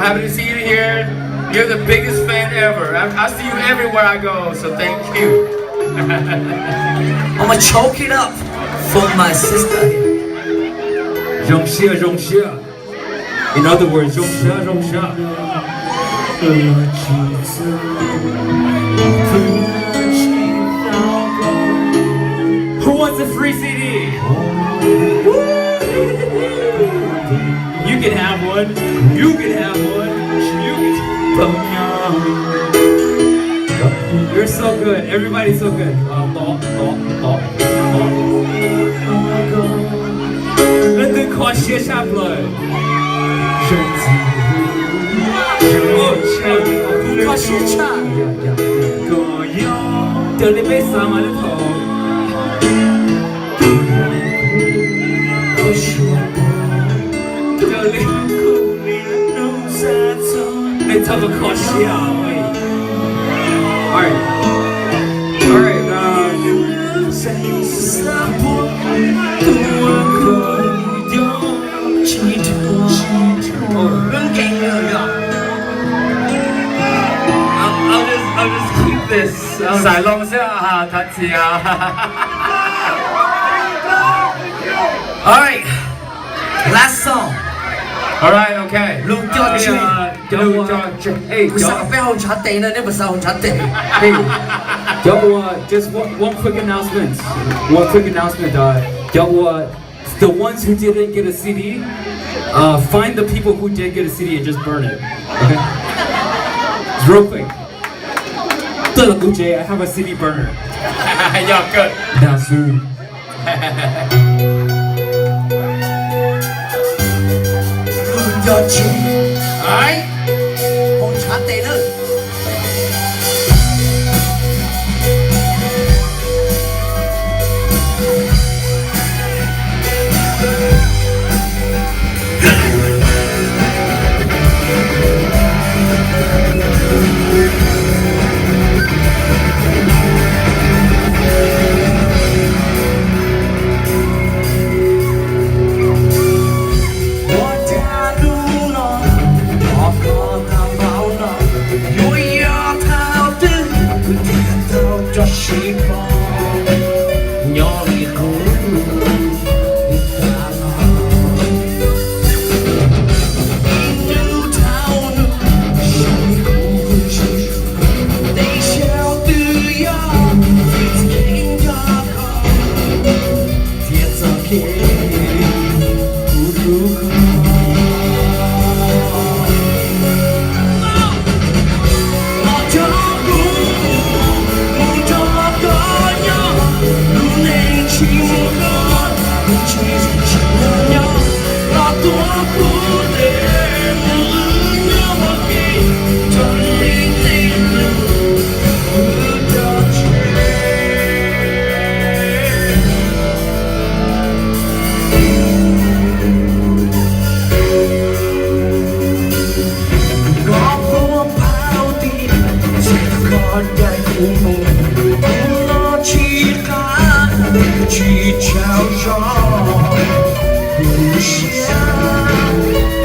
happy to see you here. You're the biggest fan ever. I see you everywhere I go, so thank you. I'm gonna choke it up for my sister here. In other words, Zhongsha. Who wants a free CD? You can have one. You can have one. You're so good. Everybody's so good. Let them call shit shot blood. Call shit shot. Till they face some on the toe. They talk about shit. Alright. I'll just keep this. 甩龙虾哈，弹起啊Alright, last song. Alright, okay. 六條車，唔使俾紅茶地啦，你唔使紅茶地。Hey, just one quick announcement. The ones who didn't get a CD, find the people who did get a CD and just burn it. Okay? It's real quick. 对了，Gucci, I have a CD burner. Yeah, good. That's true. 六條車，哎，紅茶地啦。去乔装，不想。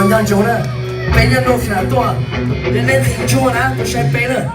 ตอนย้อนโจนะเป็นยันโลกขนาดตัวเล่นๆถึงชั่วนะก็ใช้ไปเลย